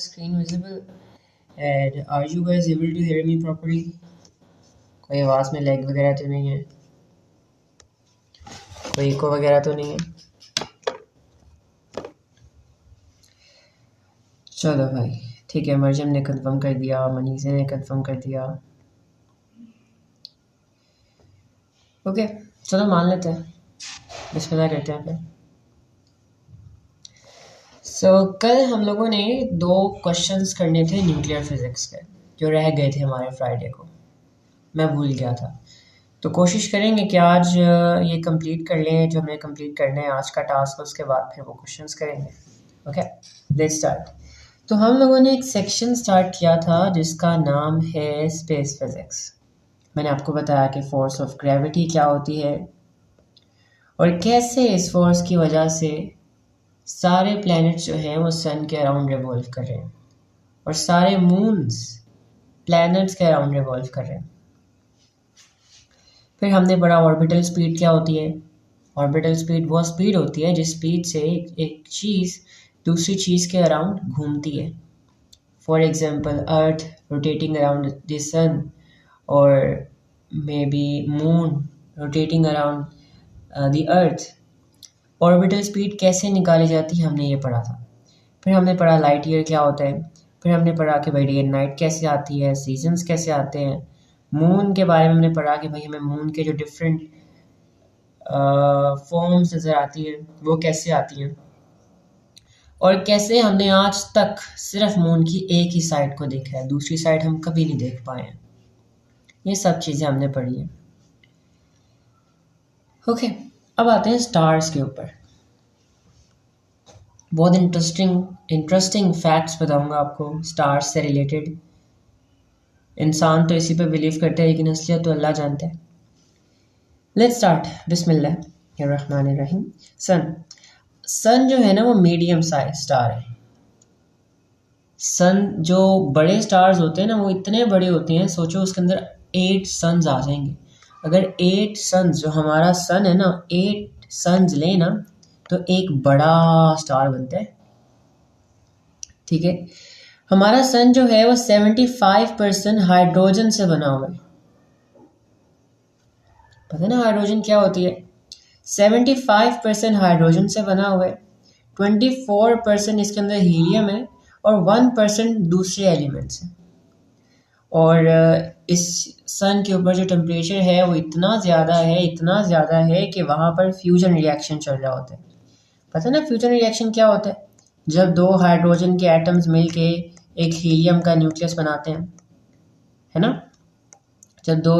screen visible? And are you guys able to hear me properly? कोई आवाज़ में lag वगैरह तो नहीं है, कोई इको वगैरह तो नहीं है? चलो भाई ठीक है, मरजम ने कंफर्म कर दिया, मनीषा ने कंफर्म कर दिया। ओके चलो मान लेते हैं, बिस्मिल्लाह करते हैं फिर। कल हम लोगों ने 2 क्वेश्चंस करने थे न्यूक्लियर फिजिक्स के, जो रह गए थे हमारे फ्राइडे को, मैं भूल गया था। तो कोशिश करेंगे कि आज ये कंप्लीट कर लें जो हमें कंप्लीट करना है आज का टास्क, उसके बाद फिर वो क्वेश्चंस करेंगे। Okay let's start. तो हम लोगों ने एक सेक्शन स्टार्ट किया था जिसका नाम है स्पेस फिजिक्स। मैंने आपको बताया कि फोर्स ऑफ ग्रेविटी क्या होती है और कैसे इस फोर्स की वजह से सारे प्लैनेट्स जो हैं वो सन के अराउंड रिवॉल्व कर रहे हैं और सारे मून्स प्लैनेट्स के अराउंड रिवॉल्व कर रहे हैं। फिर हमने पढ़ा ऑर्बिटल स्पीड क्या होती है। ऑर्बिटल स्पीड वो स्पीड होती है जिस स्पीड से एक चीज़ दूसरी चीज़ के अराउंड घूमती है। For example earth rotating around the sun और maybe moon rotating around the earth. Orbital speed कैसे निकाली जाती है हमने ये पढ़ा था। फिर हमने पढ़ा लाइट ईयर क्या होता है। फिर हमने पढ़ा कि भाई डे एंड नाइट कैसे आती है, सीजन्स कैसे आते हैं। मून के बारे में हमने पढ़ा कि भाई हमें मून के जो डिफरेंट फॉर्म्स नज़र आती हैं वो कैसे आती हैं, और कैसे हमने आज तक सिर्फ मून की एक ही साइड को देखा है, दूसरी साइड हम कभी नहीं देख पाए हैं। ये सब चीज़ें हमने पढ़ी हैं। ओके अब आते हैं स्टार्स के ऊपर। बहुत इंटरेस्टिंग फैक्ट्स बताऊंगा आपको स्टार्स से रिलेटेड। इंसान तो इसी पे बिलीव करते हैं लेकिन असलियत तो अल्लाह जानता है। लेट्स स्टार्ट बिस्मिल्लाहिर्रहमानिर्रहीम। सन जो है ना वो मीडियम साइज स्टार है। सन जो बड़े स्टार्स होते हैं ना वो इतने बड़े होते हैं, सोचो उसके अंदर 8 सन्स आ जाएंगे। अगर 8 सन्स जो हमारा सन है ना 8 सन्स लें ना तो एक बड़ा स्टार बनता है। ठीक है, हमारा सन जो है वो 75% हाइड्रोजन से बना हुआ है। पता ना हाइड्रोजन क्या होती है? 75% हाइड्रोजन से बना हुआ है, 24% इसके अंदर हीलियम है और 1% दूसरे एलिमेंट्स हैं। और इस सन के ऊपर जो टेम्परेचर है वो इतना ज़्यादा है कि वहाँ पर फ्यूजन रिएक्शन चल रहा होता है। पता ना फ्यूजन रिएक्शन क्या होता है? जब 2 हाइड्रोजन के एटम्स मिलके एक हीलियम का न्यूक्लियस बनाते हैं, है ना। जब 2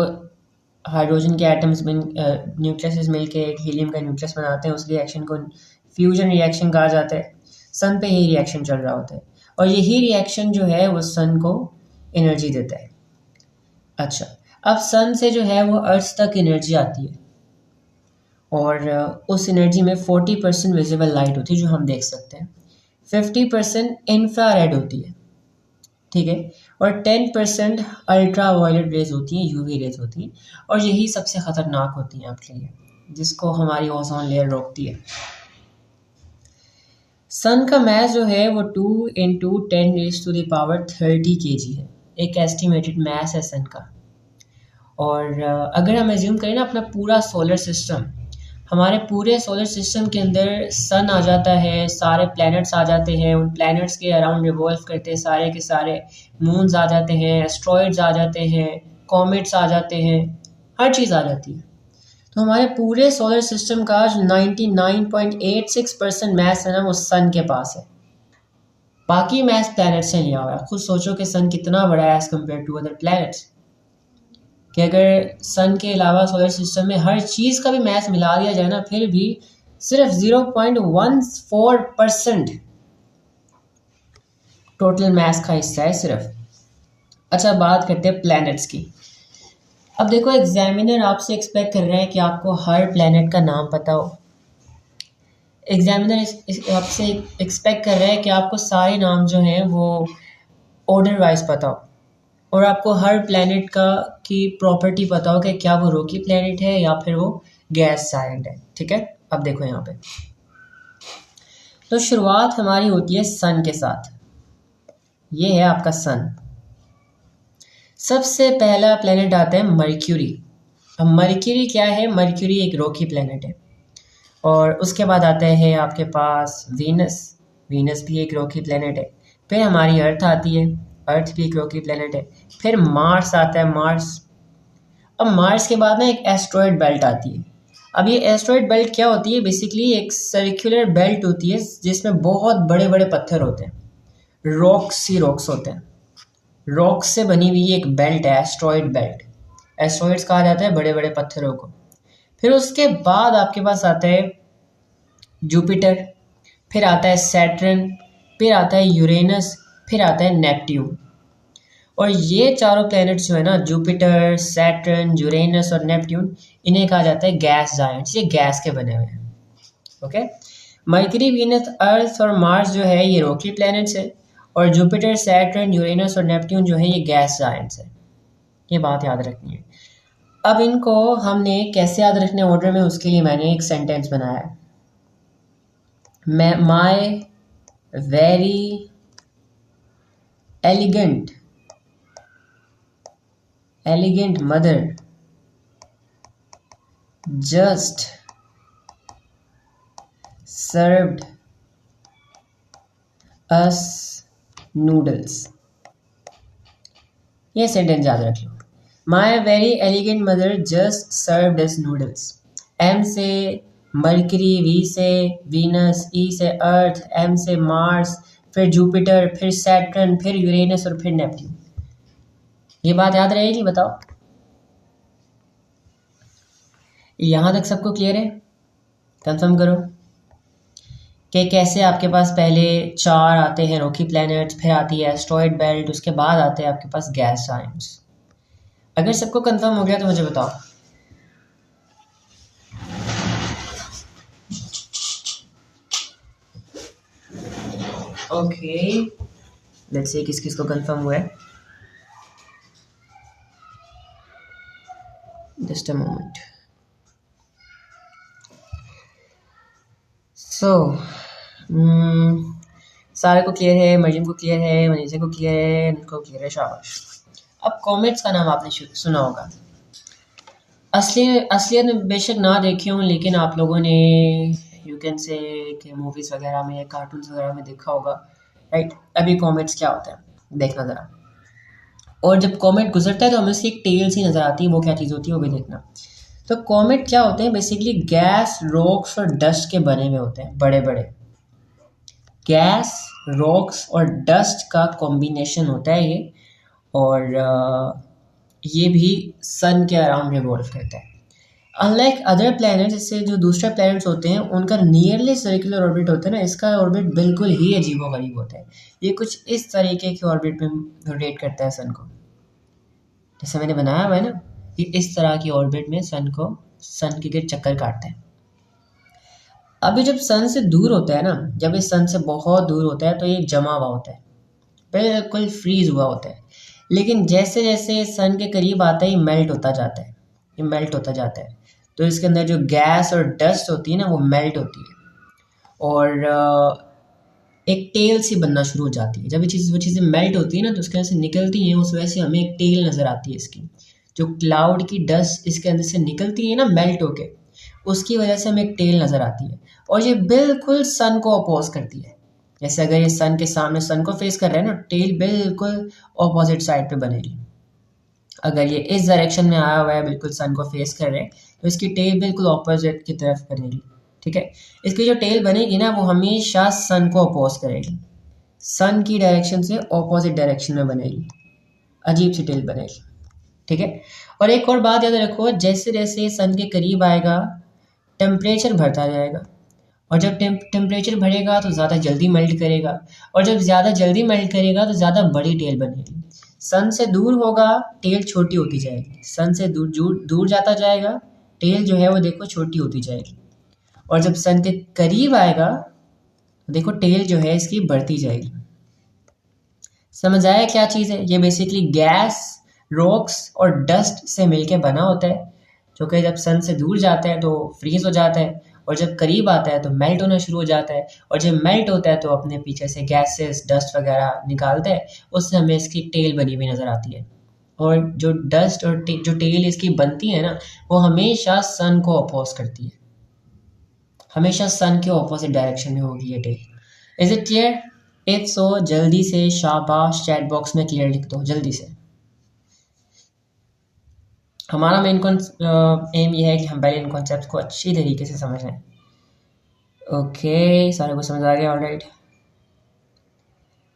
हाइड्रोजन के एटम्स न्यूक्लियस मिलके एक हीलियम का न्यूक्लियस बनाते हैं, उस रिएक्शन को फ्यूजन रिएक्शन कहा जाता है। सन पे यही रिएक्शन चल रहा होता है और यही रिएक्शन जो है वो सन को एनर्जी देता है। अच्छा, अब सन से जो है वो अर्थ तक एनर्जी आती है और उस एनर्जी में 40% विजिबल लाइट होती है जो हम देख सकते हैं, 50% इंफ्रारेड होती है, ठीक है, और 10% अल्ट्रा वायलेट रेज होती हैं, यूवी रेज होती हैं, और यही सबसे ख़तरनाक होती हैं आपके लिए, जिसको हमारी ओजोन लेयर रोकती है। सन का मास जो है वो 2 × 10⁻30 kg है, एक एस्टिमेटेड मास है सन का। और अगर हम एज्यूम करें ना अपना पूरा सोलर सिस्टम, हमारे पूरे सोलर सिस्टम के अंदर सन आ जाता है, सारे प्लैनेट्स आ जाते हैं, उन प्लैनेट्स के अराउंड रिवॉल्व करते हैं सारे के सारे, मून्स आ जाते हैं, एस्ट्रॉइड्स आ जाते हैं, कॉमेट्स आ जाते हैं, हर चीज़ आ जाती है। तो हमारे पूरे सोलर सिस्टम का 99.86% मैस है ना वो सन के पास है। बाकी मैस प्लैनेट से लिया हुआ है। खुद सोचो कि सन कितना बड़ा है as compare to other planets, कि अगर सन के अलावा सोलर सिस्टम में हर चीज़ का भी मैस मिला दिया जाए ना फिर भी सिर्फ 0.14% टोटल मैस का हिस्सा है सिर्फ। अच्छा बात करते हैं प्लैनेट्स की। अब देखो एग्जामिनर आपसे एक्सपेक्ट कर रहे हैं कि आपको हर प्लैनेट का नाम पता हो। एग्जामिनर आपसे एक्सपेक्ट कर रहे हैं कि आपको सारे नाम जो हैं वो ऑर्डर वाइज पता हो और आपको हर प्लैनेट की प्रॉपर्टी पता हो कि क्या वो रॉकी प्लैनेट है या फिर वो गैस जायंट है। ठीक है, अब देखो यहाँ पे तो शुरुआत हमारी होती है सन के साथ। ये है आपका सन। सबसे पहला प्लेनेट आता है मर्क्यूरी। अब मर्क्यूरी क्या है? मर्क्यूरी एक रॉकी प्लेनेट है। और उसके बाद आता है आपके पास वीनस। वीनस भी एक रॉकी प्लेनेट है। फिर हमारी अर्थ आती है। अर्थ भी एक रॉकी प्लेनेट है। फिर मार्स आता है, मार्स। अब मार्स के बाद ना एक एस्ट्रॉयड बेल्ट आती है। अब ये एस्ट्रॉयड बेल्ट क्या होती है? बेसिकली एक सर्कुलर बेल्ट होती है जिसमें बहुत बड़े बड़े पत्थर होते हैं, रॉक्स ही रॉक्स होते हैं। रॉक्स से बनी हुई एक बेल्ट है, एस्ट्रॉयड बेल्ट। एस्ट्रॉयड्स कहा जाता है बड़े बड़े पत्थरों को। फिर उसके बाद आपके पास आता है जुपिटर, फिर आता है सैटर्न, फिर आता है यूरेनस, फिर आता है नेपट्यून। और ये चारों प्लैनेट्स जो है ना, जुपिटर, सैटर्न, यूरेनस और नेपट्यून, इन्हें कहा जाता है गैस जायंट्स। ये गैस के बने हुए हैं। ओके। मरकरी, वीनस, अर्थ और मार्स जो है ये रॉकी प्लैनेट्स है। और जुपिटर, सैटर्न, यूरेनस और नेपट्यून जो है ये गैस जायंट्स है। ये बात याद रखनी है। अब इनको हमने कैसे याद रखने ऑर्डर में, उसके लिए मैंने एक सेंटेंस बनाया है। My very elegant mother just served us noodles. ये सेंटेंस याद रख लो। My very elegant mother just served us noodles. M से मरकरी, वी से वीनस, ई से अर्थ, एम से मार्स, फिर जुपिटर, फिर सैटर्न, फिर यूरेनस और फिर नेपट्यून। ये बात याद रहेगी? बताओ। यहां तक सबको क्लियर है? कंफर्म करो कि कैसे आपके पास पहले चार आते हैं रॉकी प्लैनेट्स, फिर आती है एस्ट्रॉयड बेल्ट, उसके बाद आते हैं आपके पास गैस जायंट्स। अगर सबको कंफर्म हो गया तो मुझे बताओ। ओके, लेट्स से किस किस को कंफर्म हुआ है। Just a moment. सो सारे को क्लियर है, मरीम को क्लियर है, मनीषा को क्लियर है, अनिल को क्लियर है, शाबाश। अब कॉमेट्स का नाम आपने सुना होगा। असलियत में बेशक ना देखे हों, लेकिन आप लोगों ने यू कैन से कि मूवीज़ वगैरह में, कार्टून्स वगैरह में देखा होगा, राइट। अभी कॉमेट्स क्या होता है देखना ज़रा। और जब कॉमेट गुजरता है तो हमें उसकी एक टेल सी नज़र आती है, वो क्या चीज़ होती है वो भी देखना। तो कॉमेट क्या होते हैं? बेसिकली गैस, रॉक्स और डस्ट के बने हुए होते हैं, बड़े बड़े गैस, रॉक्स और डस्ट का कॉम्बिनेशन होता है ये। और ये भी सन के अराउंड रिवॉल्व करता है। अनलाइक अदर प्लैनेट्स, जैसे जो दूसरे प्लैनेट्स होते हैं उनका नियरली सर्कुलर ऑर्बिट होता है ना, इसका ऑर्बिट बिल्कुल ही अजीबोगरीब होता है। ये कुछ इस तरीके के ऑर्बिट में रोटेट करता है सन को, जैसे मैंने बनाया हुआ है ना, ये इस तरह की ऑर्बिट में सन के गिर्द चक्कर काटता है। अभी जब सन से दूर होता है ना, जब ये सन से बहुत दूर होता है तो ये जमा हुआ होता है, बिल्कुल फ्रीज हुआ होता है। लेकिन जैसे जैसे सन के करीब आता है ये मेल्ट होता जाता है, ये मेल्ट होता जाता है। तो इसके अंदर जो गैस और डस्ट होती है ना वो मेल्ट होती है और एक टेल सी बनना शुरू हो जाती है। जब वो चीज़ें मेल्ट होती है ना तो उसके अंदर से निकलती हैं, उस वजह से हमें एक टेल नज़र आती है इसकी। जो क्लाउड की डस्ट इसके अंदर से निकलती है ना मेल्ट होके, उसकी वजह से हमें एक टेल नज़र आती है। और ये बिल्कुल सन को अपोज करती है। जैसे अगर ये सन के सामने सन को फेस कर रहा है ना, टेल बिल्कुल ऑपोजिट साइड पे बनेगी। अगर ये इस डायरेक्शन में आया हुआ है, बिल्कुल सन को फेस कर रहे हैं, तो इसकी टेल बिल्कुल ऑपोजिट की तरफ बनेगी। ठीक है, इसकी जो टेल बनेगी ना वो हमेशा सन को अपोज करेगी, सन की डायरेक्शन से ऑपोजिट डायरेक्शन में बनेगी, अजीब सी टेल बनेगी। ठीक है, और एक और बात याद रखो, जैसे जैसे सन के करीब आएगा टेम्परेचर बढ़ता जाएगा, और जब टेम्परेचर बढ़ेगा तो ज़्यादा जल्दी मेल्ट करेगा, और जब ज़्यादा जल्दी मेल्ट करेगा तो ज़्यादा बड़ी टेल बनेगी। सन से दूर होगा टेल छोटी होती जाएगी, सन से दूर जाता जाएगा टेल जो है वो देखो छोटी होती जाएगी, और जब सन के करीब आएगा तो देखो टेल जो है इसकी बढ़ती जाएगी। समझ आया क्या चीज़ है? ये बेसिकली गैस, रॉक्स और डस्ट से मिलके बना होता है, जो कि जब सन से दूर जाता है तो फ्रीज हो जाता है, और जब करीब आता है तो मेल्ट होना शुरू हो जाता है, और जब मेल्ट होता है तो अपने पीछे से गैसेस डस्ट वगैरह निकालता है, उससे हमें इसकी टेल बनी हुई नज़र आती है। और जो डस्ट और जो टेल इसकी बनती है ना, वो हमेशा सन को अपोज करती है, हमेशा सन के ऑपोजिट डायरेक्शन में होगी ये tail. Is it clear? If so जल्दी से शाबाश चैट बॉक्स में क्लियर लिख दो जल्दी से। हमारा मेन एम ये है कि हम पहले इन कॉन्सेप्ट को अच्छी तरीके से समझ लें। ओके, सारे को समझ आ गया? ऑलराइट,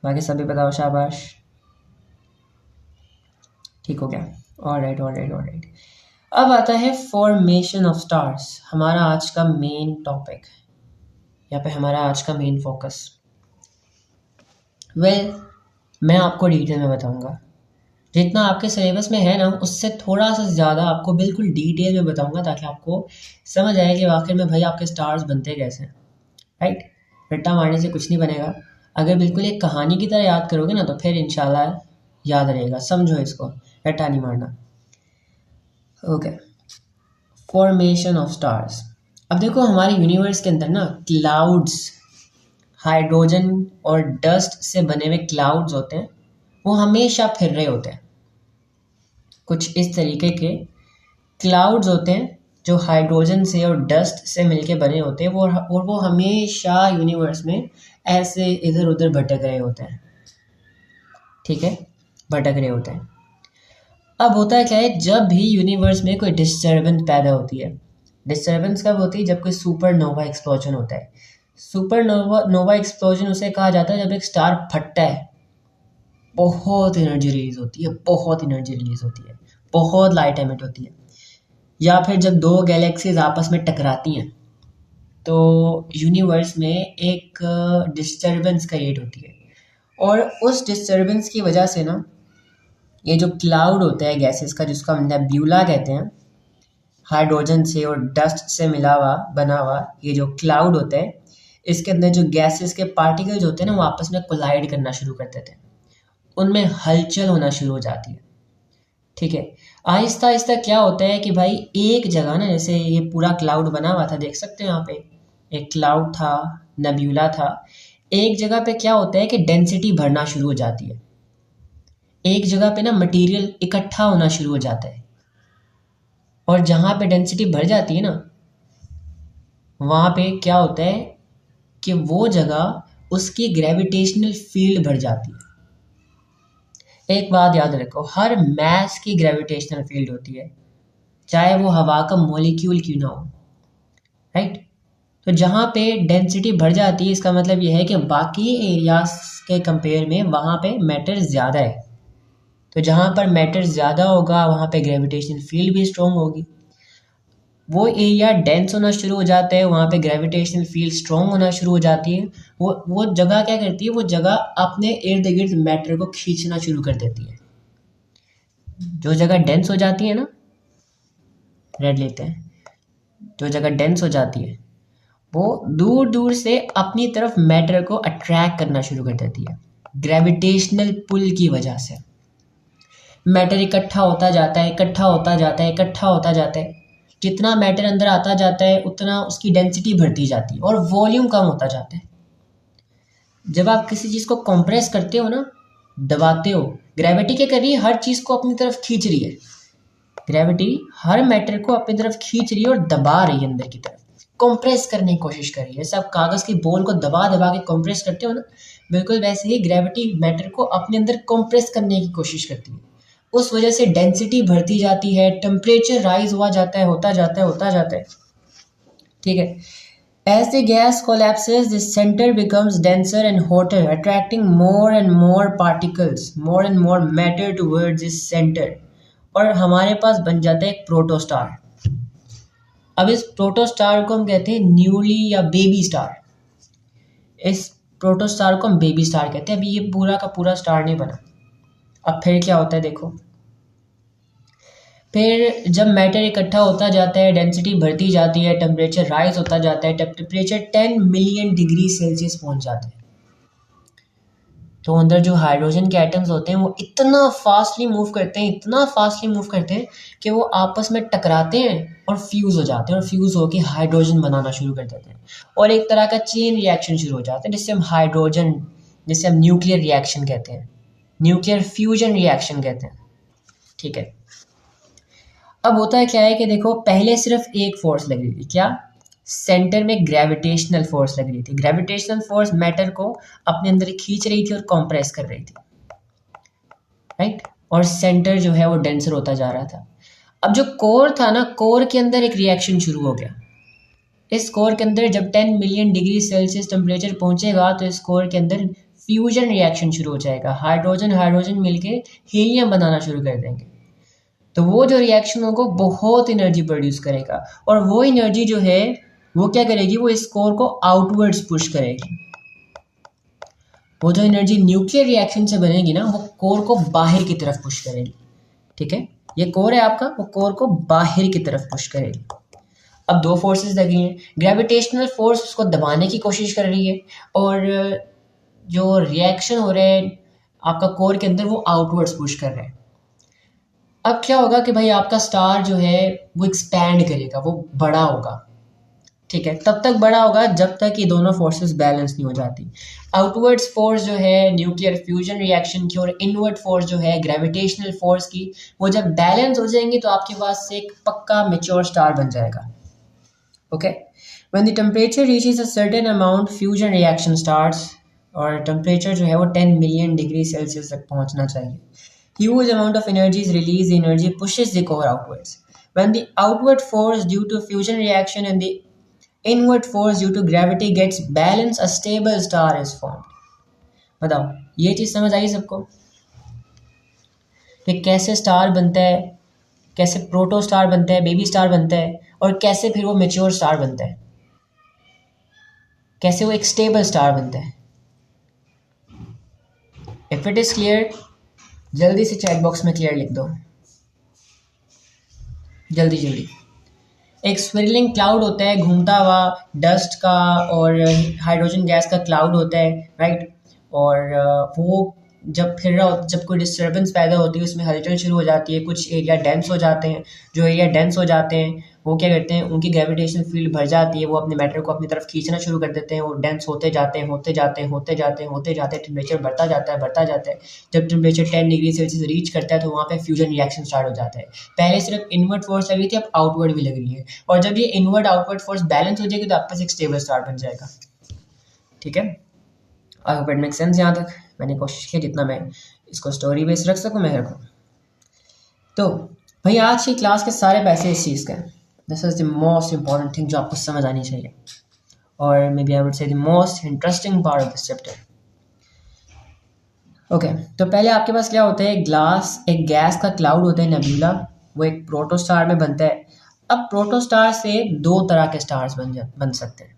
बाकी सभी बताओ शाबाश, ठीक हो गया? Alright alright alright. अब आता है फॉर्मेशन ऑफ स्टार्स, हमारा आज का मेन टॉपिक, यहाँ पे हमारा आज का मेन फोकस। मैं आपको डिटेल में बताऊंगा, जितना आपके सिलेबस में है ना उससे थोड़ा सा ज़्यादा आपको बिल्कुल डिटेल में बताऊंगा, ताकि आपको समझ आए कि आखिर में भाई आपके स्टार्स बनते कैसे हैं। राइट, रट्टा मारने से कुछ नहीं बनेगा। अगर बिल्कुल एक कहानी की तरह याद करोगे ना तो फिर इंशाल्लाह याद रहेगा। समझो इसको, रट्टा नहीं मारना। Okay, formation of stars. अब देखो हमारे यूनिवर्स के अंदर ना क्लाउड्स, हाइड्रोजन और डस्ट से बने हुए क्लाउड्स होते हैं, वो हमेशा फिर रहे होते हैं। कुछ इस तरीके के क्लाउड्स होते हैं जो हाइड्रोजन से और डस्ट से मिलके बने होते हैं, वो हमेशा यूनिवर्स में ऐसे इधर उधर भटक रहे होते हैं। ठीक है, भटक रहे होते हैं। अब होता है क्या है, जब भी यूनिवर्स में कोई डिस्टर्बेंस पैदा होती है, डिस्टर्बेंस कब होती है? जब कोई सुपरनोवा एक्सप्लोजन होता है। सुपरनोवा एक्सप्लोजन उसे कहा जाता है जब एक स्टार फटता है, बहुत एनर्जी रिलीज होती है, बहुत एनर्जी रिलीज होती है, बहुत लाइट एमिट होती है। या फिर जब दो गैलेक्सीज आपस में टकराती हैं तो यूनिवर्स में एक डिस्टर्बेंस क्रिएट होती है, और उस डिस्टर्बेंस की वजह से ना ये जो क्लाउड होता है गैसेस का, जिसको हम नेब्यूला कहते हैं, हाइड्रोजन से और डस्ट से मिला हुआ बना हुआ ये जो क्लाउड होता है, इसके अंदर जो गैसेस के पार्टिकल्स होते हैं ना वो आपस में कोलाइड करना शुरू कर देते हैं, उनमें हलचल होना शुरू हो जाती है। ठीक है, आहिस्ता आहिस्ता क्या होता है कि भाई एक जगह ना, जैसे ये पूरा क्लाउड बना हुआ था, देख सकते हैं यहाँ पे एक क्लाउड था, नेब्यूला था, एक जगह पे क्या होता है कि डेंसिटी बढ़ना शुरू हो जाती है, एक जगह पे ना मटेरियल इकट्ठा होना शुरू हो जाता है, और जहाँ पे डेंसिटी बढ़ जाती है ना वहाँ पे क्या होता है कि वो जगह उसकी ग्रेविटेशनल फील्ड बढ़ जाती है। एक बात याद रखो, हर मास की ग्रेविटेशनल फील्ड होती है, चाहे वो हवा का मॉलिक्यूल क्यों ना हो। राइट, तो जहाँ पे डेंसिटी बढ़ जाती है इसका मतलब ये है कि बाकी एरियाज के कंपेयर में वहाँ पे मैटर ज़्यादा है, तो जहाँ पर मैटर ज़्यादा होगा वहाँ पे ग्रेविटेशनल फील्ड भी स्ट्रॉन्ग होगी। वो एरिया डेंस होना शुरू हो जाता है, वहाँ पे ग्रेविटेशनल फील्ड स्ट्रॉन्ग होना शुरू हो जाती है। वो जगह क्या करती है, वो जगह अपने इर्द गिर्द मैटर को खींचना शुरू कर देती है। जो जगह डेंस हो जाती है ना, रेड लेते हैं, जो जगह डेंस हो जाती है वो दूर दूर से अपनी तरफ मैटर को अट्रैक्ट करना शुरू कर देती है, ग्रेविटेशनल पुल की वजह से। मैटर इकट्ठा होता जाता है, इकट्ठा होता जाता है, इकट्ठा होता जाता है, जितना मैटर अंदर आता जाता है उतना उसकी डेंसिटी बढ़ती जाती है और वॉल्यूम कम होता जाता है। जब आप किसी चीज़ को कंप्रेस करते हो ना, दबाते हो, ग्रेविटी क्या कर रही है, हर चीज़ को अपनी तरफ खींच रही है। ग्रेविटी हर मैटर को अपनी तरफ खींच रही है और दबा रही है, अंदर की तरफ कंप्रेस करने की कोशिश कर रही है। जैसे आप कागज़ की बॉल को दबा दबा के कंप्रेस करते हो ना, बिल्कुल वैसे ही ग्रेविटी मैटर को अपने अंदर कंप्रेस करने की कोशिश करती है। उस वजह से डेंसिटी बढ़ती जाती है, टेम्परेचर राइज हुआ जाता है, होता जाता है, होता जाता है। ठीक है, as the gas collapses the center becomes denser and hotter, attracting more and more particles, more and more matter towards its center, और हमारे पास बन जाता है एक प्रोटोस्टार। अब इस प्रोटोस्टार को हम कहते हैं न्यूली या बेबी स्टार। इस प्रोटोस्टार को हम बेबी स्टार कहते हैं। अभी ये पूरा का पूरा स्टार नहीं बना। अब फिर क्या होता है देखो, फिर जब मैटर इकट्ठा होता जाता है, डेंसिटी बढ़ती जाती है, टेम्परेचर राइज होता जाता है, टेम्परेचर 10 मिलियन डिग्री सेल्सियस पहुंच जाता है। तो अंदर जो हाइड्रोजन के एटम्स होते हैं वो इतना फास्टली मूव करते हैं, इतना फास्टली मूव करते हैं कि वो आपस में टकराते हैं और फ्यूज़ हो जाते हैं, और फ्यूज़ होकर हाइड्रोजन बनाना शुरू कर देते हैं, और एक तरह का चेन रिएक्शन शुरू हो जाता है जिससे हम न्यूक्लियर रिएक्शन कहते हैं, न्यूक्लियर फ्यूजन रिएक्शन कहते हैं। ठीक है, अब होता है क्या है कि देखो, पहले सिर्फ एक फोर्स लग रही थी, क्या? सेंटर में ग्रेविटेशनल फोर्स लग रही थी। ग्रेविटेशनल फोर्स मैटर को अपने अंदर खींच रही थी और कंप्रेस कर रही थी, राइट? और सेंटर जो है वो डेंसर होता जा रहा था। अब जो कोर था ना, कोर के अंदर एक रिएक्शन शुरू हो गया। इस कोर के अंदर जब 10 मिलियन डिग्री सेल्सियस टेम्परेचर पहुंचेगा तो इस कोर के अंदर फ्यूजन रिएक्शन शुरू हो जाएगा। हाइड्रोजन हाइड्रोजन मिलके हीलियम बनाना शुरू कर देंगे। तो वो जो रिएक्शन होगा बहुत एनर्जी प्रोड्यूस करेगा, और वो एनर्जी जो है वो क्या करेगी, वो इस कोर को आउटवर्ड्स पुश करेगी। वो जो एनर्जी न्यूक्लियर रिएक्शन से बनेगी ना, वो कोर को बाहर की तरफ पुश करेगी। ठीक है, ये कोर है आपका, वो कोर को बाहर की तरफ पुश करेगी। अब दो फोर्सेस लगी हैं, ग्रेविटेशनल फोर्स उसको दबाने की कोशिश कर रही है, और जो रिएक्शन हो रहा है आपका कोर के अंदर वो आउटवर्ड्स पुश कर रहा है। अब क्या होगा कि भाई आपका स्टार जो है वो एक्सपैंड करेगा, वो बड़ा होगा। ठीक है, तब तक बड़ा होगा जब तक ये दोनों फोर्सेस बैलेंस नहीं हो जाती। आउटवर्ड्स फोर्स जो है न्यूक्लियर फ्यूजन रिएक्शन की, और इनवर्ड फोर्स जो है ग्रेविटेशनल फोर्स की, वो जब बैलेंस हो जाएंगी तो आपके पास एक पक्का मैच्योर स्टार बन जाएगा। Okay, when the temperature reaches a certain amount, fusion reaction starts, और टेम्परेचर जो है वो 10 मिलियन डिग्री सेल्सियस तक पहुंचना चाहिए। Huge amount of energy is released. The energy pushes the core outwards. When the outward force due to fusion reaction and the inward force due to gravity gets balanced, a stable star is formed. बताओ, ये चीज़ समझ आई सबको कि कैसे star बनता है, कैसे proto star बनता है, बेबी स्टार बनता है, और कैसे फिर वो मेच्योर स्टार बनता है, कैसे वो एक स्टेबल स्टार बनता है। इफ इट इज क्लियर, जल्दी से चैट बॉक्स में क्लियर लिख दो, जल्दी जल्दी। एक स्विरलिंग क्लाउड होता है, घूमता हुआ डस्ट का और हाइड्रोजन गैस का क्लाउड होता है, राइट? और वो जब फिर रहा होता, जब कोई डिस्टर्बेंस पैदा होती है उसमें हलचल शुरू हो जाती है, कुछ एरिया डेंस हो जाते हैं। जो एरिया डेंस हो जाते हैं वो क्या करते हैं, उनकी ग्रेविटेशनल फील्ड भर जाती है, वो अपने मैटर को अपनी तरफ खींचना शुरू कर देते हैं, वो डेंस होते जाते हैं, होते जाते हैं, होते जाते हैं, होते जाते हैं, टेम्परेचर बढ़ता जाता है, बढ़ता जाता है। जब टेम्परेचर 10 डिग्री सेल्सियस रीच करता है तो वहाँ पे फ्यूजन रिएक्शन स्टार्ट हो जाता है। पहले सिर्फ इनवर्ड फोर्स लगी थी, अब आउटवर्ड भी लग रही है, और जब ये इनवर्ड आउटवर्ड फोर्स बैलेंस हो जाएगी तो आपके पास एक स्टेबल स्टार बन जाएगा। ठीक है, I hope it make sense. यहाँ तक मैंने कोशिश की जितना मैं इसको स्टोरी बेस रख सकूँ मैं रखूँ। तो भाई आज की क्लास के सारे पैसे इस चीज़ के हैं। This is the most important thing जो आपको समझ आनी चाहिए, और maybe I would say the most interesting part of this chapter. Okay, तो पहले आपके पास क्या होता है, एक गैस का क्लाउड होता है, नेबुला। वो एक प्रोटोस्टार में बनता है। अब प्रोटोस्टार से दो तरह के स्टार्स बन सकते हैं।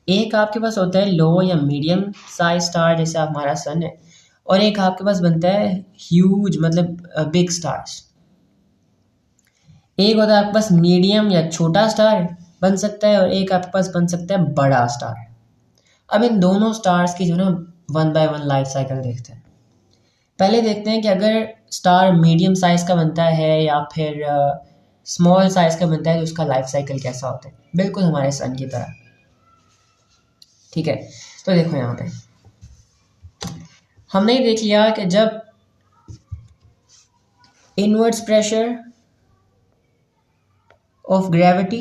एक आपके पास होता है लो या मीडियम साइज स्टार, जैसे हमारा सन है, और एक आपके पास बनता है ह्यूज, मतलब बिग स्टार्स। एक होता है आपके पास मीडियम या छोटा स्टार बन सकता है, और एक आपके पास बन सकता है बड़ा स्टार। अब इन दोनों स्टार्स की जो ना 1 बाय 1 लाइफ साइकिल देखते हैं। पहले देखते हैं कि अगर स्टार मीडियम साइज का बनता है या फिर स्मॉल साइज का बनता है तो उसका लाइफ साइकिल कैसा होता है, बिल्कुल हमारे सन की तरह। ठीक है, तो देखो यहाँ पे हमने देख लिया कि जब inwards pressure of gravity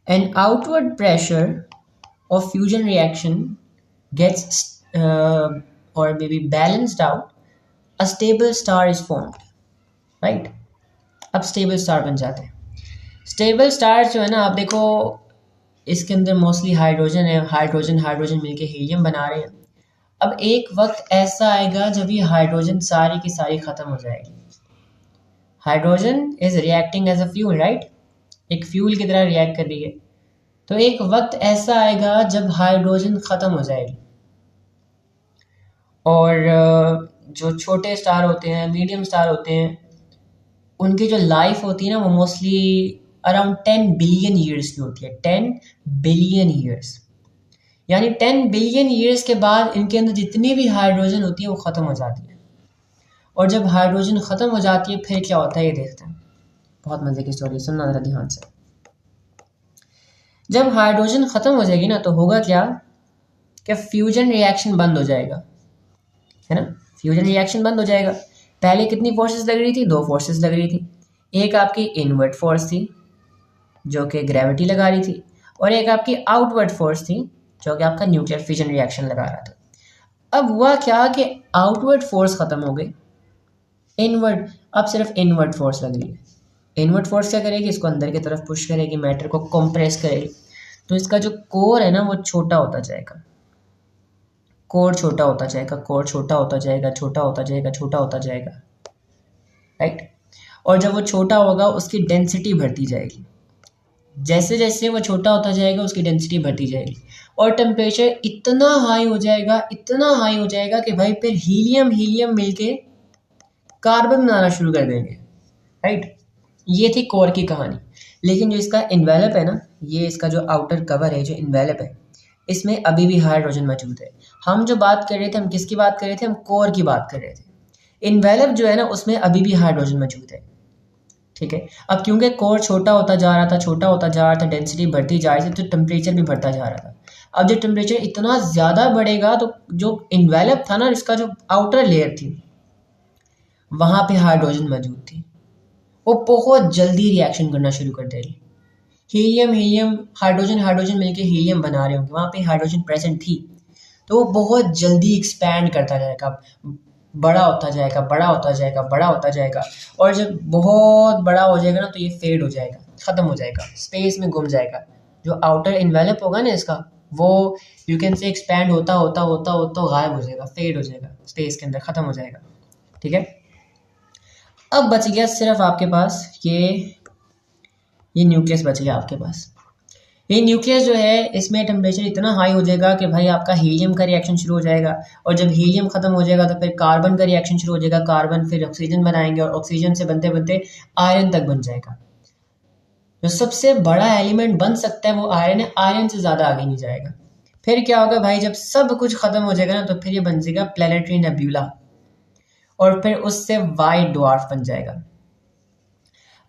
and outward pressure of fusion reaction gets or maybe balanced out, a stable star is formed, right? अब स्टेबल स्टार बन जाते हैं। स्टेबल स्टार जो है ना, आप देखो इसके अंदर मोस्टली हाइड्रोजन है, हाइड्रोजन हाइड्रोजन मिलके हीलियम बना रहे हैं। अब एक वक्त ऐसा आएगा जब ये हाइड्रोजन सारी की सारी खत्म हो जाएगी। Hydrogen is reacting as a fuel, right? एक फ्यूल की तरह रिएक्ट कर रही है। तो एक वक्त ऐसा आएगा जब हाइड्रोजन खत्म हो जाएगी, और जो छोटे स्टार होते हैं, मीडियम स्टार होते हैं, उनकी जो लाइफ होती है ना वो मोस्टली अराउंड 10 बिलियन ईयर्स की होती है। 10 बिलियन ईयर्स। यानी 10 बिलियन ईयर्स के बाद इनके अंदर जितनी भी हाइड्रोजन होती है वो ख़त्म हो जाती है। और जब हाइड्रोजन ख़त्म हो जाती है फिर क्या होता है ये देखते हैं। बहुत मज़े की स्टोरी, सुनना ज़रा ध्यान से। जब हाइड्रोजन ख़त्म हो जाएगी ना तो होगा क्या कि फ्यूजन रिएक्शन बंद हो जाएगा, है ना। फ्यूजन रिएक्शन बंद हो जाएगा। पहले कितनी फोर्सेस लग रही थी? 2 फोर्सेस लग रही थी। एक आपकी इनवर्ट फोर्स थी जो कि ग्रेविटी लगा रही थी, और एक आपकी आउटवर्ड फोर्स थी जो कि आपका न्यूक्लियर फिजन रिएक्शन लगा रहा था। अब हुआ क्या कि आउटवर्ड फोर्स ख़त्म हो गई, इनवर्ड अब सिर्फ इनवर्ड फोर्स लग रही है। इनवर्ड फोर्स क्या करेगी? इसको अंदर की तरफ पुश करेगी, मैटर को कंप्रेस करेगी। तो इसका जो कोर है ना वो छोटा होता जाएगा, कोर छोटा होता जाएगा, कोर छोटा होता जाएगा, छोटा होता जाएगा, छोटा होता जाएगा, राइट। और जब वो छोटा होगा उसकी डेंसिटी बढ़ती जाएगी। जैसे जैसे वो छोटा होता जाएगा उसकी डेंसिटी बढ़ती जाएगी और टेम्परेचर इतना हाई हो जाएगा, इतना हाई हो जाएगा कि भाई फिर हीलियम हीलियम मिलके कार्बन बनाना शुरू कर देंगे, राइट। ये थी कोर की कहानी। लेकिन जो इसका इन्वेलप है ना, ये इसका जो आउटर कवर है, जो इन्वेलप है, इसमें अभी भी हाइड्रोजन मौजूद है। हम जो बात कर रहे थे, हम किसकी बात कर रहे थे? हम कोर की बात कर रहे थे। इन्वेलप जो है ना उसमें अभी भी हाइड्रोजन मौजूद है, ठीक है। अब क्योंकि कोर छोटा होता जा रहा था, छोटा होता जा रहा था, डेंसिटी बढ़ती जा रही थी, तो टेम्परेचर भी बढ़ता जा रहा था। अब जब टेम्परेचर इतना ज़्यादा बढ़ेगा तो जो इन्वेलप था ना, इसका जो आउटर लेयर थी, वहाँ पे हाइड्रोजन मौजूद थी, वो बहुत जल्दी रिएक्शन करना शुरू कर देगी। हीलियम हीलियम हाइड्रोजन हाइड्रोजन मिलके हीलियम बना रहे होंगे, वहाँ पे हाइड्रोजन प्रेजेंट थी, तो वो बहुत जल्दी एक्सपैंड करता जाएगा, बड़ा होता जाएगा, बड़ा होता जाएगा, बड़ा होता जाएगा। और जब बहुत बड़ा हो जाएगा ना तो ये फेड हो जाएगा, ख़त्म हो जाएगा, स्पेस में गुम जाएगा। जो आउटर इन्वेलप होगा ना इसका, वो यू कैन से एक्सपैंड होता होता होता होता गायब हो जाएगा, फेड हो जाएगा, स्पेस के अंदर ख़त्म हो जाएगा, ठीक है। अब बच गया सिर्फ आपके पास ये न्यूक्लियस बच गया आपके पास। ये न्यूक्लियस जो है इसमें टेम्परेचर इतना हाई हो जाएगा कि भाई आपका हीलियम का रिएक्शन शुरू हो जाएगा, और जब हीलियम खत्म हो जाएगा तो फिर कार्बन का रिएक्शन शुरू हो जाएगा, कार्बन फिर ऑक्सीजन बनाएंगे और ऑक्सीजन से बनते बनते आयरन तक बन जाएगा। जो सबसे बड़ा एलिमेंट बन सकता है वो आयरन है, आयरन से ज़्यादा आगे नहीं जाएगा। फिर क्या होगा भाई, जब सब कुछ खत्म हो जाएगा ना तो फिर ये बन जाएगा प्लैनेटरी नेब्यूला, और फिर उससे वाइट ड्वार्फ बन जाएगा।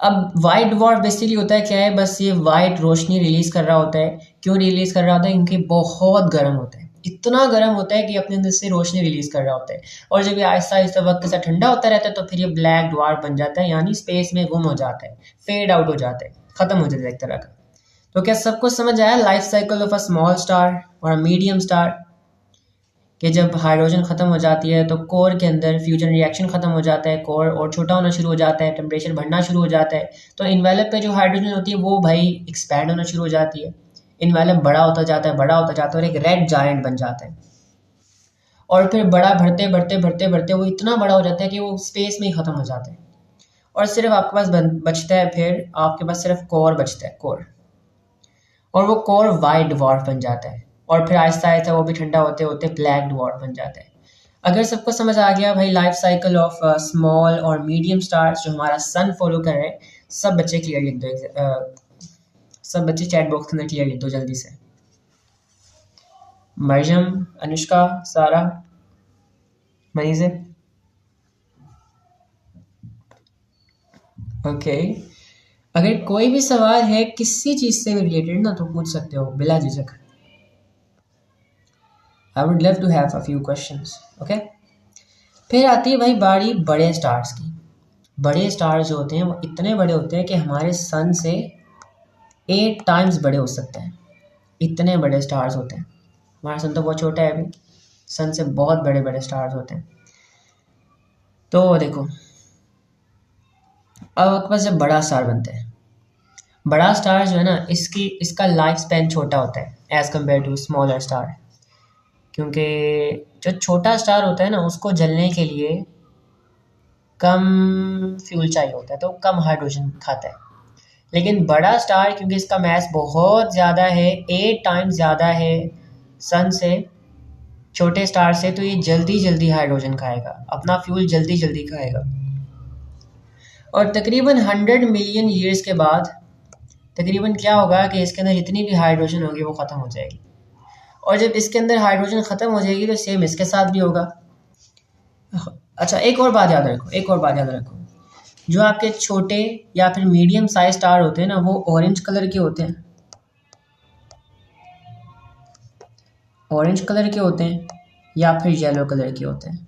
अब वाइट डॉर्फ बेसिकली होता है क्या है, बस ये वाइट रोशनी रिलीज कर रहा होता है। क्यों रिलीज कर रहा होता है? क्योंकि बहुत गर्म होता है, इतना गर्म होता है कि अपने अंदर से रोशनी रिलीज कर रहा होता है। और जब ये आहिस्ता आहिस्ता वक्त के साथ ठंडा होता रहता है तो फिर ये ब्लैक डॉर्फ बन जाता है, यानी स्पेस में गुम हो जाता है, फेड आउट हो जाता है, खत्म हो जाता है एक तरह का। तो क्या सबको समझ आया life cycle of a small star और अ मीडियम स्टार? कि जब हाइड्रोजन ख़त्म हो जाती है तो कोर के अंदर फ्यूजन रिएक्शन ख़त्म हो जाता है, कोर और छोटा होना शुरू हो जाता है, टेम्परेचर बढ़ना शुरू हो जाता है। तो इन्वेलप पे जो हाइड्रोजन होती है वो भाई एक्सपैंड होना शुरू हो जाती है, इन्वेलप बड़ा होता जाता है, बड़ा होता जाता है और एक रेड जायंट बन जाता है। और फिर बड़ा बढ़ते बढ़ते बढ़ते बढ़ते वो इतना बड़ा हो जाता है कि वो स्पेस में ही ख़त्म हो जाता है। और सिर्फ आपके पास बचता है, फिर आपके पास सिर्फ कोर बचता है, कोर। और वो कोर वाइट ड्वार्फ बन जाता है, और फिर आहिस्ता आहिस्ता वो भी ठंडा होते होते ब्लैक ड्वार्फ बन जाता है। अगर सबको समझ आ गया भाई लाइफ साइकिल ऑफ स्मॉल और मीडियम स्टार्स जो हमारा सन फॉलो कर रहे हैं, सब बच्चे क्लियर लिख दो, सब बच्चे चैट बॉक्स के अंदर क्लियर लिख दो जल्दी से। मरियम, अनुष्का, सारा, मनीज़े, ओके। अगर कोई भी सवाल है किसी चीज़ से रिलेटेड ना तो पूछ सकते हो बिला झिझक। I would love to have a few questions, okay? फिर आती है भाई बारी बड़े स्टार्स की। बड़े स्टार्स जो होते हैं वो इतने बड़े होते हैं कि हमारे सन से 8 टाइम्स बड़े हो सकते हैं, इतने बड़े स्टार्स होते हैं। हमारा सन तो बहुत छोटा है अभी, सन से बहुत बड़े बड़े स्टार्स होते हैं। तो देखो अब आपके पास जब बड़ा स्टार बनता है, बड़ा स्टार जो है ना इसका लाइफ स्पैन छोटा होता है as compare to smaller star, क्योंकि जो छोटा स्टार होता है ना उसको जलने के लिए कम फ्यूल चाहिए होता है, तो कम हाइड्रोजन खाता है। लेकिन बड़ा स्टार क्योंकि इसका मास बहुत ज़्यादा है, 8 टाइम्स ज़्यादा है सन से, छोटे स्टार से, तो ये जल्दी जल्दी हाइड्रोजन खाएगा, अपना फ्यूल जल्दी जल्दी खाएगा। और तकरीबन 100 मिलियन ईयर्स के बाद तकरीबन क्या होगा कि इसके अंदर जितनी भी हाइड्रोजन होगी वो ख़त्म हो जाएगी। और जब इसके अंदर हाइड्रोजन ख़त्म हो जाएगी तो सेम इसके साथ भी होगा। अच्छा, एक और बात याद रखो, एक और बात याद रखो, जो आपके छोटे या फिर मीडियम साइज स्टार होते हैं ना, वो ऑरेंज कलर के होते हैं, ऑरेंज कलर के होते हैं या फिर येलो कलर के होते हैं।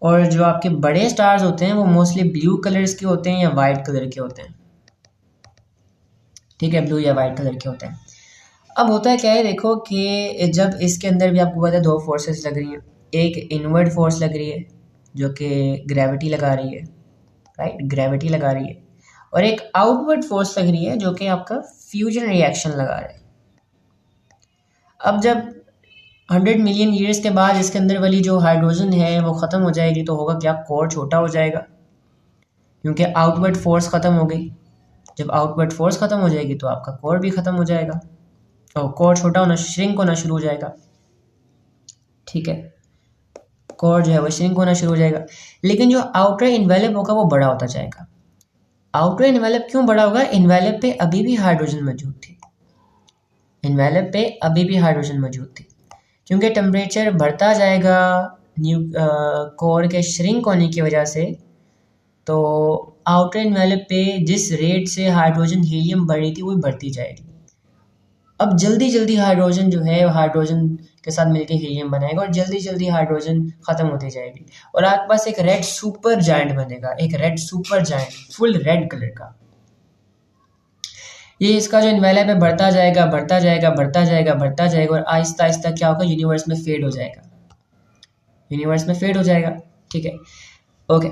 और जो आपके बड़े स्टार्स होते हैं वो मोस्टली ब्लू कलर्स के होते हैं या वाइट कलर के होते हैं। ठीक है, ब्लू या वाइट कलर के होते हैं। अब होता है क्या है, देखो कि जब इसके अंदर भी आपको पता है दो फोर्सेस लग रही हैं, एक इनवर्ड फोर्स लग रही है जो कि ग्रेविटी लगा रही है, राइट, ग्रेविटी लगा रही है, और एक आउटवर्ड फोर्स लग रही है जो कि आपका फ्यूजन रिएक्शन लगा रहा है। अब जब 100 मिलियन ईयर्स के बाद इसके अंदर वाली जो हाइड्रोजन है वो ख़त्म हो जाएगी तो होगा क्या, कोर छोटा हो जाएगा, क्योंकि आउटवर्ड फोर्स ख़त्म हो गई। जब आउटवर्ड फोर्स ख़त्म हो जाएगी तो आपका कोर भी ख़त्म हो जाएगा और कोर छोटा होना, श्रिंक होना शुरू हो जाएगा। ठीक है, कोर जो है वो श्रिंक होना शुरू हो जाएगा, लेकिन जो आउटर इन्वेलप होगा वो बड़ा होता जाएगा। आउटर इन्वेलप क्यों बड़ा होगा, इन्वेलप पे अभी भी हाइड्रोजन मौजूद थी, इन्वेलप पे अभी भी हाइड्रोजन मौजूद थी, क्योंकि टेम्परेचर बढ़ता जाएगा कोर के श्रिंक होने की वजह से, तो आउटर इन्वेलप पे जिस रेट से हाइड्रोजन हीलियम बढ़ रही थी वो बढ़ती जाएगी। अब जल्दी जल्दी हाइड्रोजन जो है हाइड्रोजन के साथ मिलकर हीलियम बनाएगा और जल्दी जल्दी हाइड्रोजन खत्म होती जाएगी और आपके पास एक रेड सुपर जायंट बनेगा, एक red super giant full red colour का। ये इसका जो इन्वेलप है बढ़ता जाएगा बढ़ता जाएगा बढ़ता जाएगा बढ़ता जाएगा और आहिस्ता आहिस्ता क्या होगा, यूनिवर्स में फेड हो जाएगा, यूनिवर्स में फेड हो जाएगा। ठीक है, ओके।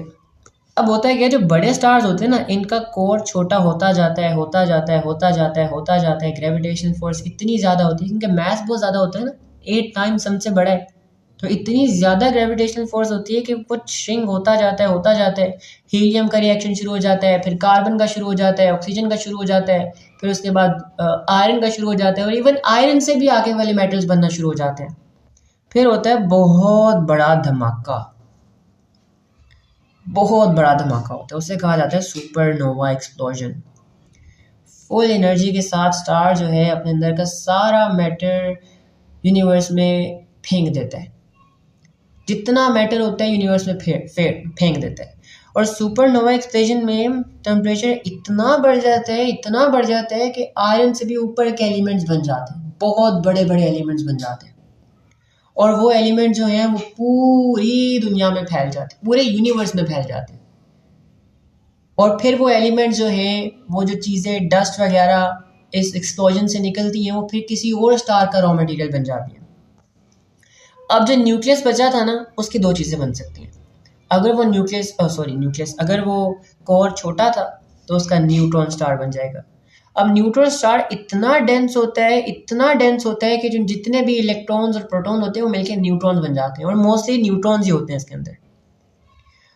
अब होता है क्या, जो बड़े स्टार्स होते हैं ना, इनका कोर छोटा होता जाता है होता जाता है होता जाता है होता जाता है, ग्रेविटेशनल फोर्स इतनी ज़्यादा होती है, क्योंकि मास बहुत ज़्यादा होता है ना, 8 टाइम्स हमसे बड़ा है, तो इतनी ज़्यादा ग्रेविटेशनल फोर्स होती है कि वो श्रिंक होता जाता है होता जाता है, हीलियम का रिएक्शन शुरू हो जाता है, फिर कार्बन का शुरू हो जाता है, ऑक्सीजन का शुरू हो जाता है, फिर उसके बाद आयरन का शुरू हो जाता है, और इवन आयरन से भी आगे वाले मेटल्स बनना शुरू हो जाते हैं। फिर होता है बहुत बड़ा धमाका, बहुत बड़ा धमाका होता है, उसे कहा जाता है सुपरनोवा एक्सप्लोजन। फुल एनर्जी के साथ स्टार जो है अपने अंदर का सारा मैटर यूनिवर्स में फेंक देता है, जितना मैटर होता है यूनिवर्स में फेंक देता है। और सुपरनोवा एक्सप्लोजन में टेम्परेचर इतना बढ़ जाता है, इतना बढ़ जाता है कि आयरन से भी ऊपर के एलिमेंट्स बन जाते हैं, बहुत बड़े बड़े एलिमेंट्स बन जाते हैं, और वो एलिमेंट जो हैं वो पूरी दुनिया में फैल जाते हैं, पूरे यूनिवर्स में फैल जाते हैं। और फिर वो एलिमेंट जो हैं, वो जो चीज़ें डस्ट वगैरह इस एक्सप्लोजन से निकलती हैं, वो फिर किसी और स्टार का रॉ मटेरियल बन जाती हैं। अब जो न्यूक्लियस बचा था ना, उसकी दो चीज़ें बन सकती हैं। अगर वो अगर वो कोर छोटा था तो उसका न्यूट्रॉन स्टार बन जाएगा। अब न्यूट्रॉन स्टार इतना डेंस होता है, इतना डेंस होता है कि जो जितने भी इलेक्ट्रॉन्स और प्रोटॉन होते हैं वो मिलकर न्यूट्रॉन्स बन जाते हैं, और मोस्टली न्यूट्रॉन्स ही होते हैं इसके अंदर।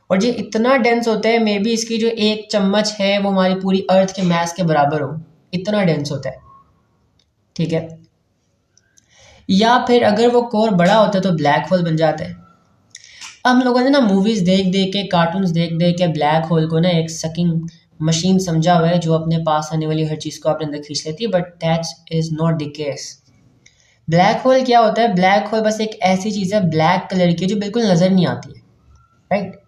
और ये इतना डेंस होता है, मे बी इसकी जो एक चम्मच है वो हमारी पूरी अर्थ के मास के बराबर हो, इतना डेंस होता है। ठीक है, या फिर अगर वो कोर बड़ा होता है तो ब्लैक होल बन जाता है। अब हम लोगों ने ना मूवीज देख देख के, कार्टून्स देख देख के ब्लैक होल को ना एक सकिंग मशीन समझा हुआ है जो अपने पास आने वाली हर चीज़ को अपने अंदर खींच लेती है, but that is not the case. Black hole क्या होता है, ब्लैक होल बस एक ऐसी चीज़ है ब्लैक कलर की जो बिल्कुल नज़र नहीं आती है, राइट।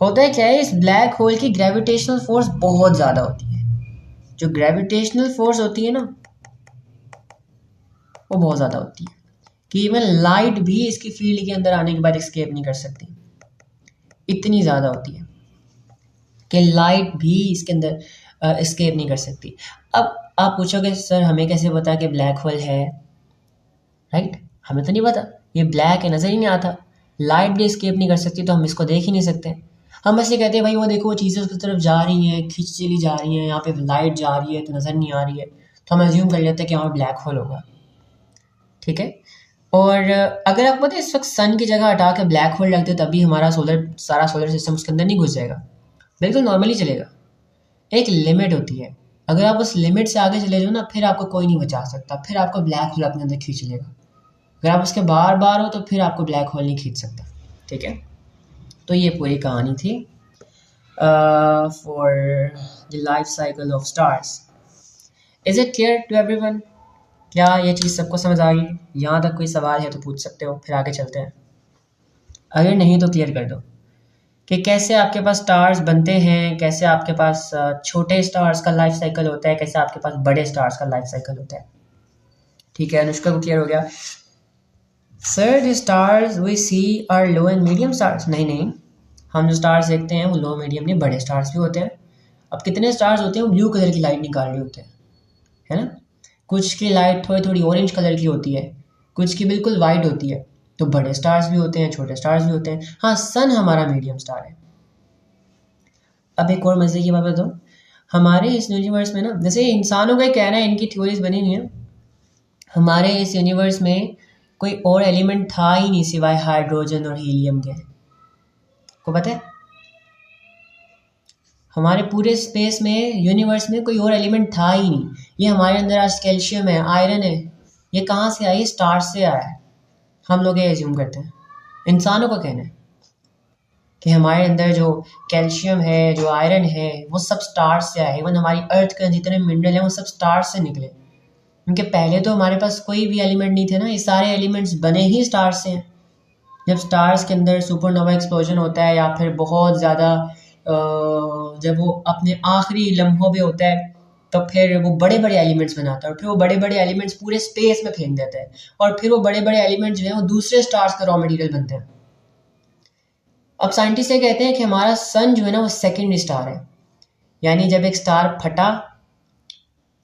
होता है क्या है, इस ब्लैक होल की ग्रेविटेशनल फोर्स बहुत ज़्यादा होती है। जो ग्रेविटेशनल फोर्स होती है ना, वो बहुत ज़्यादा होती है कि इवन लाइट भी इसकी फील्ड के अंदर आने के बाद एस्केप नहीं कर सकती, इतनी ज़्यादा होती है कि लाइट भी इसके अंदर एस्केप नहीं कर सकती। अब आप पूछोगे सर हमें कैसे पता कि ब्लैक होल है, राइट, हमें तो नहीं पता, ये ब्लैक है, नज़र ही नहीं आता, लाइट भी एस्केप नहीं कर सकती तो हम इसको देख ही नहीं सकते। हम बस ये कहते हैं भाई वो देखो वो चीज़ें उसकी तरफ जा रही हैं, खींच चली जा रही हैं, यहाँ पे लाइट जा रही है तो नज़र नहीं आ रही है, तो हम एज्यूम कर लेते हैं कि यहाँ ब्लैक होल होगा। ठीक है, और अगर आपको पता है इस वक्त सन की जगह हटा के ब्लैक होल रख दे तभी हमारा सारा सोलर सिस्टम उसके अंदर नहीं घुस जाएगा, बिल्कुल नॉर्मली चलेगा। एक लिमिट होती है, अगर आप उस लिमिट से आगे चले जाओ ना, फिर आपको कोई नहीं बचा सकता, फिर आपको ब्लैक होल अपने अंदर खींच लेगा। अगर आप उसके बार बार हो तो फिर आपको ब्लैक होल नहीं खींच सकता। ठीक है, तो ये पूरी कहानी थी for the life cycle of stars. Is it clear to everyone? क्या ये चीज़ सबको समझ आ गई? यहाँ तक कोई सवाल है तो पूछ सकते हो, फिर आगे चलते हैं। अगर नहीं तो क्लियर कर दो कि कैसे आपके पास स्टार्स बनते हैं, कैसे आपके पास छोटे स्टार्स का लाइफ साइकिल होता है, कैसे आपके पास बड़े स्टार्स का लाइफ साइकिल होता है। ठीक है, अनुष्का को क्लियर हो गया। Sir the stars we see are low and medium stars. नहीं नहीं, हम जो स्टार्स देखते हैं वो लो मीडियम नहीं, बड़े स्टार्स भी होते हैं। अब कितने स्टार्स होते हैं, वो ब्लू कलर की लाइट निकाल रहे होते हैं, है ना। कुछ की लाइट थोड़ी थोड़ी ऑरेंज कलर की होती है, कुछ की बिल्कुल वाइट होती है। तो बड़े स्टार्स भी होते हैं, छोटे स्टार्स भी होते हैं। हाँ, सन हमारा मीडियम स्टार है। अब एक और मजे की बात बताऊँ, हमारे इस यूनिवर्स में ना, जैसे इंसानों का ही कहना है, इनकी थ्योरीज बनी हुई है, हमारे इस यूनिवर्स में कोई और एलिमेंट था ही नहीं सिवाय हाइड्रोजन और हीलियम के। को पता है, हमारे पूरे स्पेस में, यूनिवर्स में कोई और एलिमेंट था ही नहीं। ये हमारे अंदर आज कैल्शियम है, आयरन है, ये कहाँ से आई? स्टार से आया है। हम लोग ये एज्यूम करते हैं, इंसानों का कहना है कि हमारे अंदर जो कैल्शियम है, जो आयरन है, वो सब स्टार से आया है। इवन हमारी अर्थ के जितने मिनरल हैं वो सब स्टार से निकले, क्योंकि पहले तो हमारे पास कोई भी एलिमेंट नहीं थे ना, ये सारे एलिमेंट्स बने ही स्टार से हैं। जब स्टार्स के अंदर सुपरनोवा एक्सप्लोजन होता है, या फिर बहुत ज़्यादा जब वो अपने आखिरी लम्हों पे होता है, तो फिर वो बड़े बड़े एलिमेंट्स बनाता है, और फिर वो बड़े बड़े एलिमेंट्स पूरे स्पेस में फेंक देता है, और फिर वो बड़े बड़े एलिमेंट्स जो हैं वो दूसरे स्टार्स का रॉ मटेरियल बनते हैं। अब साइंटिस्ट ये कहते हैं कि हमारा सन जो है ना वो सेकंड स्टार है, यानी जब एक स्टार फटा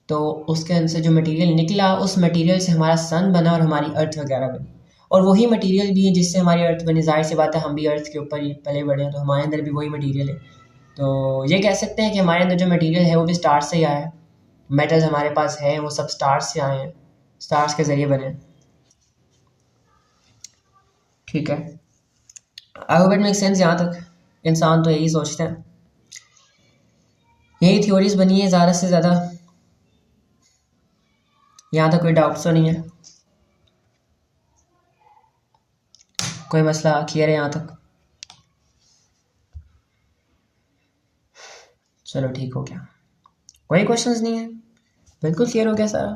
तो उसके अंदर से जो मटेरियल निकला, उस मटेरियल से हमारा सन बना और हमारी अर्थ वगैरह बनी। और वही मटेरियल भी है जिससे हमारी अर्थ बनी। जाहिर सी बात है, हम भी अर्थ के ऊपर ही पले बड़े हैं, तो हमारे अंदर भी वही मटेरियल है। तो ये कह सकते हैं कि हमारे अंदर जो मटेरियल है वो भी स्टार से ही आया है। मेटल्स हमारे पास हैं वो सब स्टार्स से आए हैं, स्टार्स के ज़रिए बने हैं। ठीक है, I hope it make sense. यहाँ तक इंसान तो यही सोचते हैं, यही थ्योरीज बनी है ज़्यादा से ज़्यादा। यहाँ तक कोई डाउट्स तो नहीं है? कोई मसला क्लियर है यहाँ तक? चलो ठीक हो गया, कोई क्वेश्चंस नहीं है, बिल्कुल क्लियर हो गया सारा।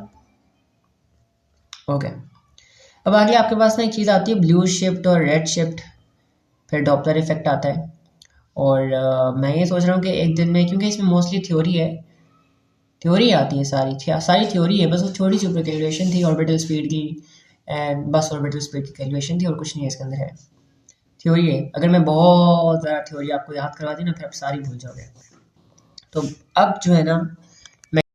ओके, अब आगे आपके पास ना एक चीज़ आती है ब्लू शिफ्ट और रेड शिफ्ट, फिर डॉपलर इफेक्ट आता है। और मैं ये सोच रहा हूँ कि एक दिन में, क्योंकि इसमें मोस्टली थ्योरी है, थ्योरी आती है, सारी थ्योरी है, बस वो छोटी सी ऊपर कैलकुलेशन थी ऑर्बिटल स्पीड की, एंड बस ऑर्बिटल स्पीड की कैलकुलेशन थी, और कुछ नहीं है इसके अंदर। है थ्योरी है, अगर मैं बहुत ज़्यादा थ्योरी आपको याद करवा दी ना, फिर आप सारी भूल जाओगे। तो अब जो है ना,